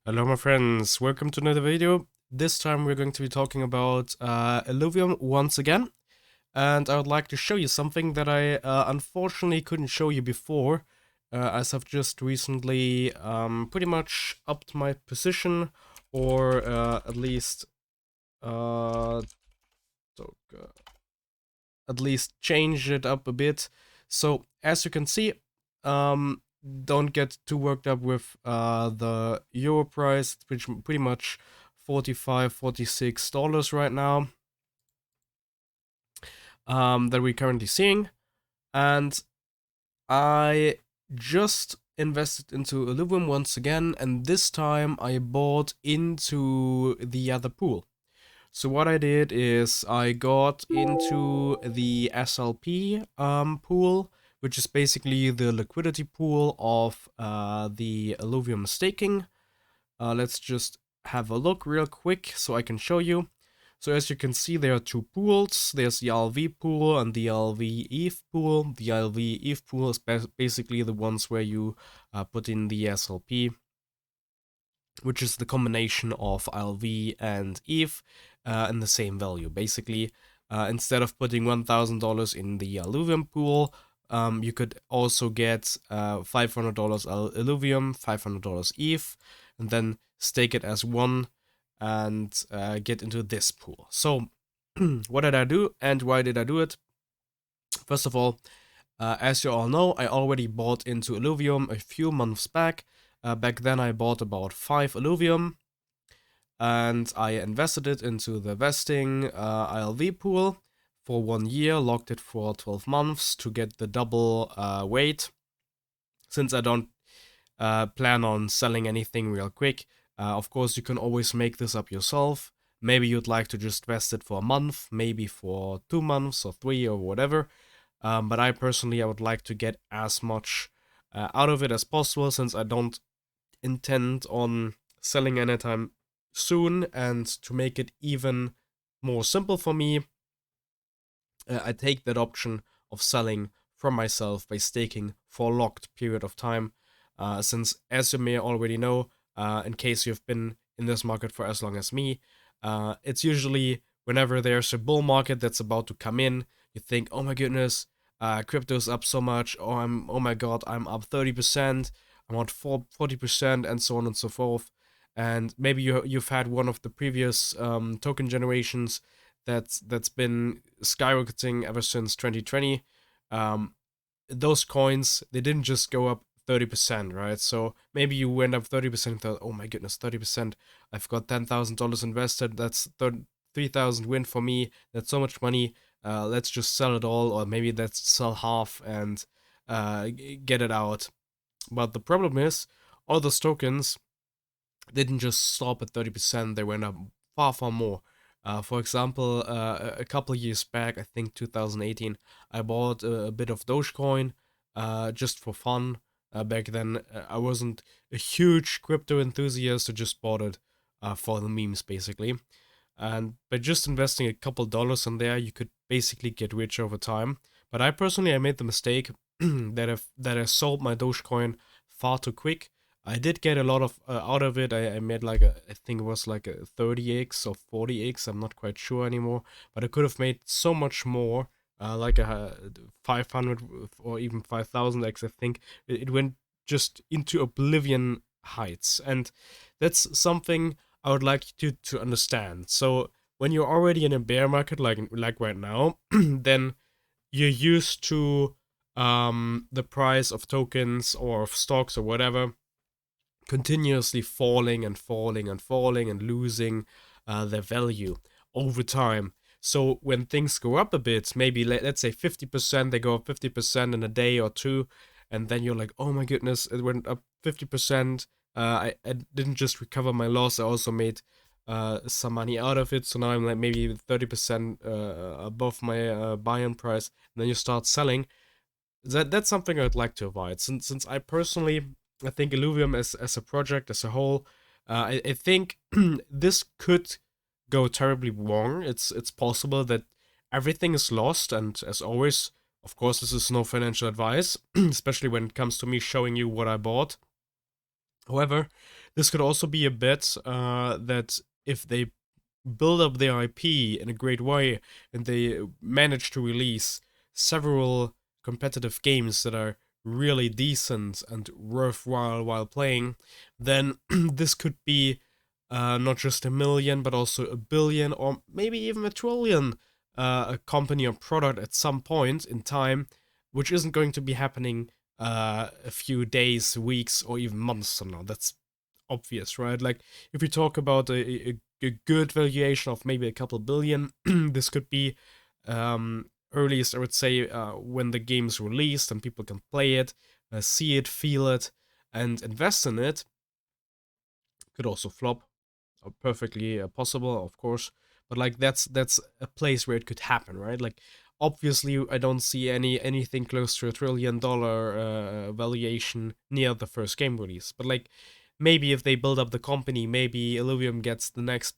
Hello my friends, welcome to another video. This time we're going to be talking about Illuvium once again. And I would like to show you something that I unfortunately couldn't show you before, as I've just recently pretty much upped my position, or at least uh, so, at least changed it up a bit. So as you can see, don't get too worked up with the euro price, which pretty much $45-46 right now, that we're currently seeing. And I just invested into Illuvium once again, and this time I bought into the other pool. So what I did is I got into the SLP pool, which is basically the liquidity pool of the Illuvium staking. Let's just have a look real quick so I can show you. So as you can see, there are two pools. There's the ILV pool and the ILV ETH pool. The ILV ETH pool is basically the ones where you put in the SLP, which is the combination of ILV and ETH in the same value. Basically, instead of putting $1,000 in the Illuvium pool, you could also get $500 Illuvium, $500 ETH, and then stake it as one and get into this pool. So, what did I do and why did I do it? First of all, as you all know, I already bought into Illuvium a few months back. Back then, I bought about 5 Illuvium, and I invested it into the vesting ILV pool for 1 year, locked it for 12 months to get the double weight. Since I don't plan on selling anything real quick, of course, you can always make this up yourself. Maybe you'd like to just vest it for a month, maybe for 2 months or 3 or whatever. But I would like to get as much out of it as possible, since I don't intend on selling anytime soon. And to make it even more simple for me, I take that option of selling from myself by staking for a locked period of time. Since, as you may already know, in case you've been in this market for as long as me, it's usually whenever there's a bull market that's about to come in, you think, oh my goodness, crypto's up so much, or oh my god, I'm up 30%, I'm up 40%, and so on and so forth. And maybe you've had one of the previous token generations that's been skyrocketing ever since 2020. Those coins, they didn't just go up 30%, right? So maybe you went up 30% and thought, oh my goodness, 30%. I've got $10,000 invested. That's 3,000 win for me. That's so much money. Let's just sell it all, or maybe let's sell half and get it out. But the problem is, all those tokens didn't just stop at 30%, they went up far, far more. For example, a couple of years back, I think 2018, I bought a bit of Dogecoin just for fun. Back then, I wasn't a huge crypto enthusiast, I just bought it for the memes, basically. And by just investing a couple dollars in there, you could basically get rich over time. But I personally, I made the mistake that I sold my Dogecoin far too quick. I did get a lot of out of it. I made like I think it was like a 30x or 40x. I'm not quite sure anymore. But I could have made so much more, like a 500 or even 5,000x. I think it went just into oblivion heights, and that's something I would like you to understand. So when you're already in a bear market, like right now, then you're used to the price of tokens or of stocks or whatever continuously falling and falling and falling and losing their value over time. So when things go up a bit, maybe let's say 50%, they go up 50% in a day or two, and then you're like, oh my goodness, it went up 50%. I didn't just recover my loss, I also made some money out of it. So now I'm like maybe 30% above my buy-in price, and then you start selling. That's something I'd like to avoid. Since I personally, I think Illuvium as a project as a whole, I think this could go terribly wrong. It's possible that everything is lost, and as always, of course, this is no financial advice, especially when it comes to me showing you what I bought. However, This could also be a bet that if they build up their IP in a great way and they manage to release several competitive games that are really decent and worthwhile while playing, then this could be not just a million but also a billion or maybe even a trillion a company or product at some point in time, which isn't going to be happening a few days, weeks, or even months from now. That's obvious, right? Like if you talk about a good valuation of maybe a couple billion, this could be earliest, I would say, when the game's released and people can play it, see it, feel it, and invest in it. Could also flop, perfectly possible, of course. But like that's a place where it could happen, right? Like obviously, I don't see anything close to $1 trillion valuation near the first game release. But like maybe if they build up the company, maybe Illuvium gets the next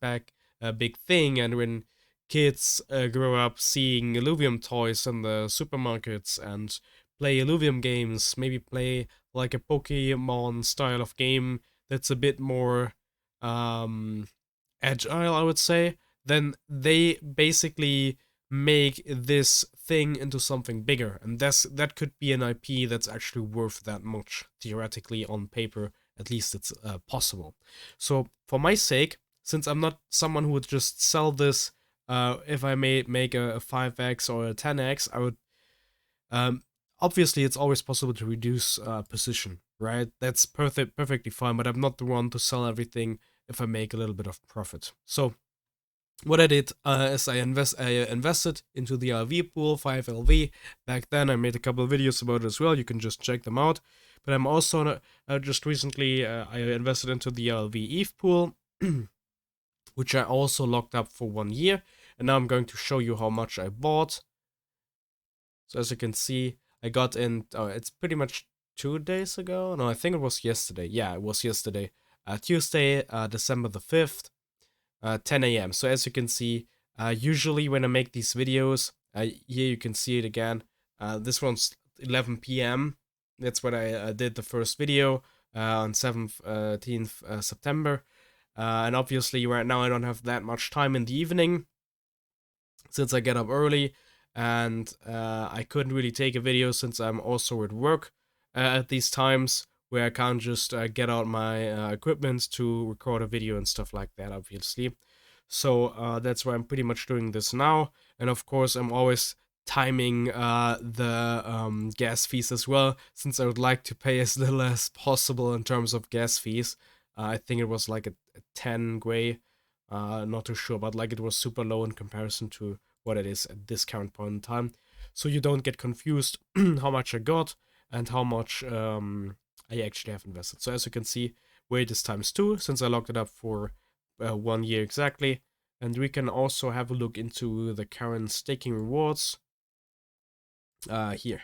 big thing, and when kids grow up seeing Illuvium toys in the supermarkets and play Illuvium games, maybe play like a Pokemon style of game that's a bit more um, agile, I would say, then they basically make this thing into something bigger, and that could be an IP that's actually worth that much theoretically on paper. At least it's possible. So for my sake, since I'm not someone who would just sell this, if I may make a 5x or a 10x, I would um, obviously, it's always possible to reduce position, right? That's perfectly fine, but I'm not the one to sell everything if I make a little bit of profit. So what I did is I invested into the LV pool, 5LV. Back then, I made a couple of videos about it as well. You can just check them out. But I'm also just recently I invested into the LV ETH pool, which I also locked up for 1 year. And now I'm going to show you how much I bought. So as you can see, I got in, it's pretty much 2 days ago. No, I think it was yesterday. Yeah, it was yesterday. Tuesday, December the 5th, 10 a.m. So as you can see, usually when I make these videos, here you can see it again. This one's 11 p.m. That's when I did the first video on 17th September. And obviously right now I don't have that much time in the evening since I get up early, and I couldn't really take a video since I'm also at work at these times where I can't just get out my equipment to record a video and stuff like that, obviously. So that's why I'm pretty much doing this now, and of course I'm always timing the gas fees as well, since I would like to pay as little as possible in terms of gas fees. I think it was like a 10 gray, not too sure, but like it was super low in comparison to what it is at this current point in time. So you don't get confused how much I got and how much I actually have invested. So as you can see, weight is times 2 since I locked it up for 1 year exactly. And we can also have a look into the current staking rewards here.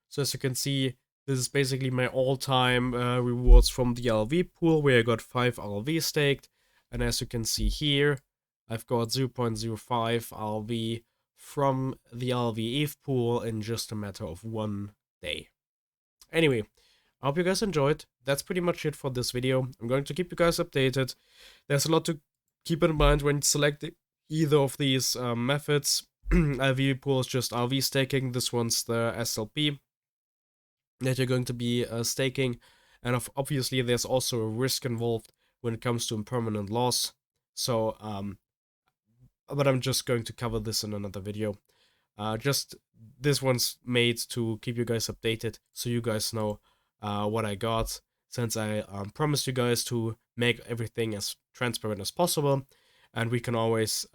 So as you can see, this is basically my all-time rewards from the LV pool, where I got 5 LV staked. And as you can see here, I've got 0.05 LV from the LV ETH pool in just a matter of 1 day. Anyway, I hope you guys enjoyed. That's pretty much it for this video. I'm going to keep you guys updated. There's a lot to keep in mind when selecting either of these methods. LV pool is just LV staking. This one's the SLP that you're going to be staking, and obviously there's also a risk involved when it comes to impermanent loss. So but I'm just going to cover this in another video. Just this one's made to keep you guys updated, so you guys know what I got, since I promised you guys to make everything as transparent as possible, and we can always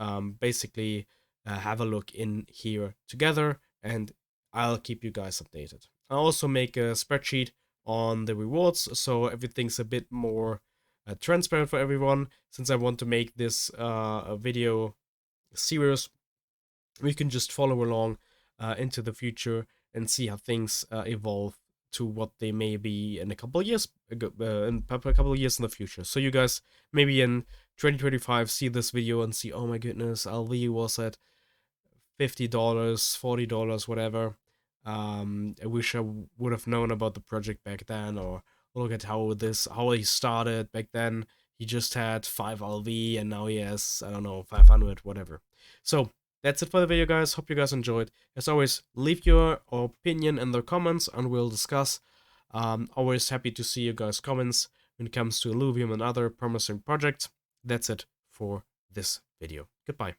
basically have a look in here together, and I'll keep you guys updated. I'll also make a spreadsheet on the rewards, so everything's a bit more transparent for everyone, since I want to make this video serious. We can just follow along into the future and see how things evolve to what they may be in a couple of years in a couple of years in the future. So you guys maybe in 2025 see this video and see, oh my goodness, LV was at $50, $40, whatever. I wish I would have known about the project back then, or look at how he started back then. He just had 5 ILV and now he has, I don't know, 500, whatever. So that's it for the video, guys. Hope you guys enjoyed. As always, leave your opinion in the comments and we'll discuss. Always happy to see you guys' comments when it comes to Illuvium and other promising projects. That's it for this video. Goodbye.